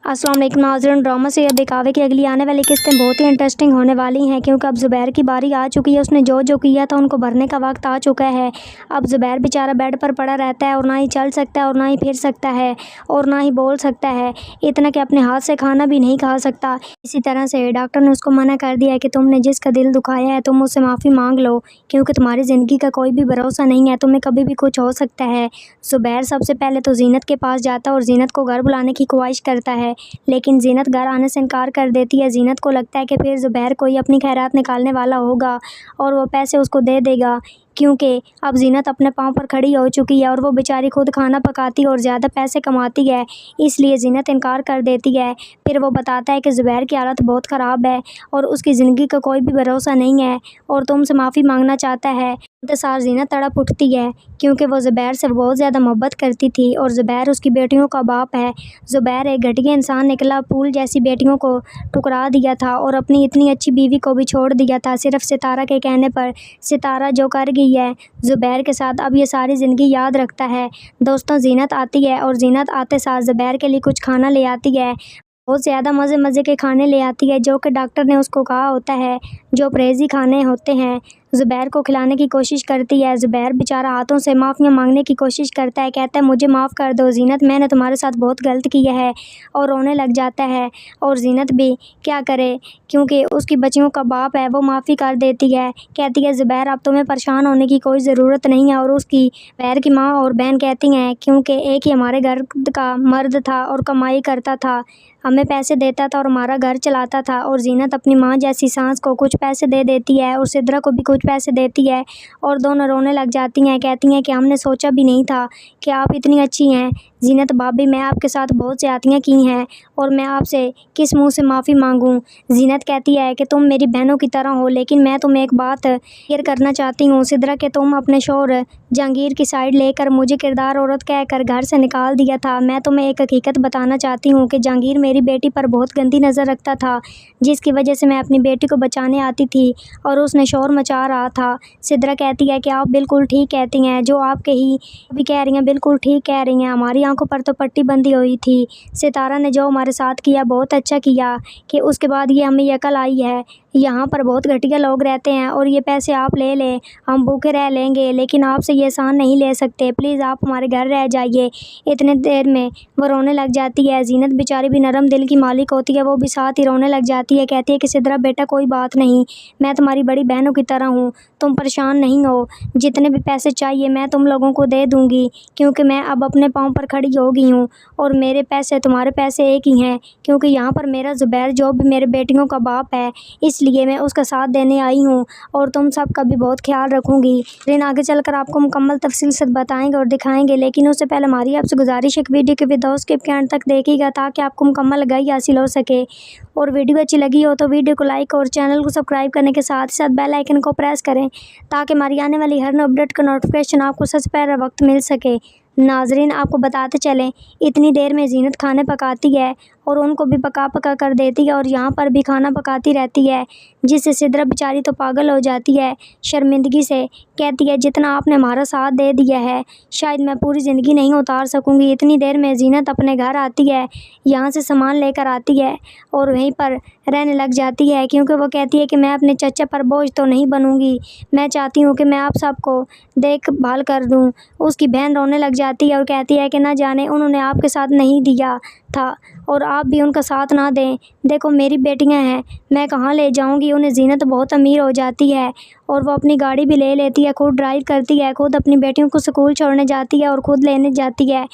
अस्सलाम वालेकुम नाज़रीन, ड्रामा से बहकावे की अगली आने वाली किस्तें बहुत ही इंटरेस्टिंग होने वाली हैं क्योंकि अब ज़ुबैर की बारी आ चुकी है। उसने जो किया था उनको भरने का वक्त आ चुका है। अब ज़ुबैर बेचारा बेड पर पड़ा रहता है और ना ही चल सकता है और ना ही फिर सकता है और ना ही बोल सकता है, इतना कि अपने हाथ से खाना भी नहीं खा सकता। इसी तरह से डॉक्टर ने उसको मना कर दिया है कि तुमने जिसका दिल दुखाया है तुम उससे माफ़ी मांग लो, क्योंकि तुम्हारी ज़िंदगी का कोई भी भरोसा नहीं है, तुम्हें कभी भी कुछ हो सकता है। ज़ुबैर सबसे पहले तो ज़ीनत के पास जाता है और ज़ीनत को घर बुलाने की ख्वाहिश करता है, लेकिन ज़ीनत घर आने से इनकार कर देती है। ज़ीनत को लगता है कि फिर ज़ुबैर कोई अपनी खैरात निकालने वाला होगा और वो पैसे उसको दे देगा, क्योंकि अब ज़ीनत अपने पाँव पर खड़ी हो चुकी है और वो बेचारी खुद खाना पकाती और ज़्यादा पैसे कमाती है, इसलिए ज़ीनत इनकार कर देती है। फिर वो बताता है कि ज़ुबैर की हालत बहुत ख़राब है और उसकी ज़िंदगी का कोई भी भरोसा नहीं है और तुमसे माफ़ी मांगना चाहता है। इंतज़ार ज़ीनत तड़प उठती है क्योंकि वो ज़ुबैर से बहुत ज़्यादा मोहब्बत करती थी और ज़ुबैर उसकी बेटियों का बाप है। ज़ुबैर एक घटिया इंसान निकला, फूल जैसी बेटियों को ठुकरा दिया था और अपनी इतनी अच्छी बीवी को भी छोड़ दिया था सिर्फ सितारा के कहने पर। सितारा जो कर गई है ज़ुबैर के साथ, अब ये सारी ज़िंदगी याद रखता है। दोस्तों, ज़ीनत आती है और ज़ीनत आते साथ ज़ुबैर के लिए कुछ खाना ले आती है। बहुत ज़्यादा मज़े के खाने ले आती है जो कि डॉक्टर ने उसको कहा होता है, जो परहेज़ी खाने होते हैं। ज़ुबैर को खिलाने की कोशिश करती है। ज़ुबैर बेचारा हाथों से माफ़ियाँ मांगने की कोशिश करता है, कहता है मुझे माफ़ कर दो ज़ीनत, मैंने तुम्हारे साथ बहुत गलत किया है, और रोने लग जाता है। और ज़ीनत भी क्या करे, क्योंकि उसकी बच्चियों का बाप है, वो माफ़ी कर देती है। कहती है ज़ुबैर अब तुम्हें परेशान होने की कोई ज़रूरत नहीं है। और उसकी ज़ुबैर की माँ और बहन कहती हैं क्योंकि एक ही हमारे घर का मर्द था और कमाई करता था, हमें पैसे देता था और हमारा घर चलाता था। और ज़ीनत अपनी माँ जैसी सास को कुछ पैसे दे देती है और सिद्रा को भी कुछ पैसे देती है और दोनों रोने लग जाती हैं। कहती हैं कि हमने सोचा भी नहीं था कि आप इतनी अच्छी हैं ज़ीनत भाभी, मैं आपके साथ बहुत ज़्यादतियाँ की हैं और मैं आपसे किस मुंह से माफ़ी मांगूं। ज़ीनत कहती है कि तुम मेरी बहनों की तरह हो, लेकिन मैं तुम्हें एक बात क्लियर करना चाहती हूँ सिद्रा, कि तुम अपने शौहर जहांगीर की साइड लेकर मुझे किरदार औरत कहकर घर से निकाल दिया था। मैं तुम्हें एक हकीकत बताना चाहती हूँ कि जहांगीर मेरी बेटी पर बहुत गंदी नज़र रखता था, जिसकी वजह से मैं अपनी बेटी को बचाने आती थी और उसने शोर मचा रहा था। सिद्रा कहती है कि आप बिल्कुल ठीक कहती हैं, जो आप कही भी कह रही हैं बिल्कुल ठीक कह रही हैं, हमारी आंखों पर तो पट्टी बंधी हुई थी। सितारा ने जो हमारे साथ किया बहुत अच्छा किया, कि उसके बाद ये हमें अकल आई है यहाँ पर बहुत घटिया लोग रहते हैं और ये पैसे आप ले लें, हम भूखे रह लेंगे, लेकिन आपसे ये एहसान नहीं ले सकते, प्लीज़ आप हमारे घर रह जाइए। इतने देर में वो रोने लग जाती है। ज़ीनत बेचारी भी नरम दिल की मालिक होती है, वो भी साथ ही रोने लग जाती है। कहती है कि सिद्रा बेटा कोई बात नहीं, मैं तुम्हारी बड़ी बहनों की तरह हूँ, तुम परेशान नहीं हो, जितने भी पैसे चाहिए मैं तुम लोगों को दे दूँगी, क्योंकि मैं अब अपने पाँव पर खड़ी हो गई हूँ और मेरे पैसे तुम्हारे पैसे एक ही हैं, क्योंकि यहाँ पर मेरा ज़ुबैर जो भी मेरे बेटियों का बाप है, इसलिए मैं उसका साथ देने आई हूँ और तुम सब का भी बहुत ख्याल रखूँगी। लेकिन आगे चलकर आपको मुकम्मल तफसील से बताएंगे और दिखाएंगे, लेकिन उससे पहले हमारी आपसे गुजारिश है कि वीडियो के विदाउट स्किप के अंत तक देखिएगा ताकि आपको मुकम्मल लगाई हासिल हो सके। और वीडियो अच्छी लगी हो तो वीडियो को लाइक और चैनल को सब्सक्राइब करने के साथ ही साथ बेल आइकन को प्रेस करें ताकि हमारी आने वाली हर अपडेट का नोटिफिकेशन आपको सबसे पहले वक्त मिल सके। नाजरीन, आपको बताते चलें, इतनी देर में ज़ीनत खाने पकाती है और उनको भी पका कर देती है और यहाँ पर भी खाना पकाती रहती है, जिससे सिद्रा बेचारी तो पागल हो जाती है शर्मिंदगी से। कहती है जितना आपने हमारा साथ दे दिया है शायद मैं पूरी ज़िंदगी नहीं उतार सकूँगी। इतनी देर में ज़ीनत अपने घर आती है, यहाँ से सामान लेकर आती है और वहीं पर रहने लग जाती है, क्योंकि वो कहती है कि मैं अपने चचा पर बोझ तो नहीं बनूँगी, मैं चाहती हूँ कि मैं आप सबको देखभाल कर दूँ। उसकी बहन रोने लग जाती है और कहती है कि ना जाने उन्होंने आपके साथ नहीं दिया था और आप भी उनका साथ ना दें, देखो मेरी बेटियां हैं, मैं कहाँ ले जाऊंगी उन्हें। ज़ीनत बहुत अमीर हो जाती है और वो अपनी गाड़ी भी ले लेती है, खुद ड्राइव करती है, खुद अपनी बेटियों को स्कूल छोड़ने जाती है और खुद लेने जाती है,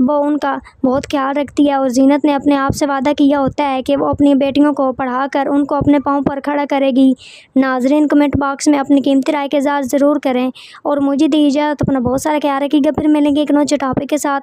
वो उनका बहुत ख्याल रखती है। और ज़ीनत ने अपने आप से वादा किया होता है कि वो अपनी बेटियों को पढ़ाकर उनको अपने पाँव पर खड़ा करेगी। नाजरीन, कमेंट बॉक्स में अपनी कीमती राय के इज़हार ज़रूर करें और मुझे दी इजाज़त, अपना बहुत सारा ख्याल रखिएगा। फिर मिलेंगे एक नए टॉपिक के साथ।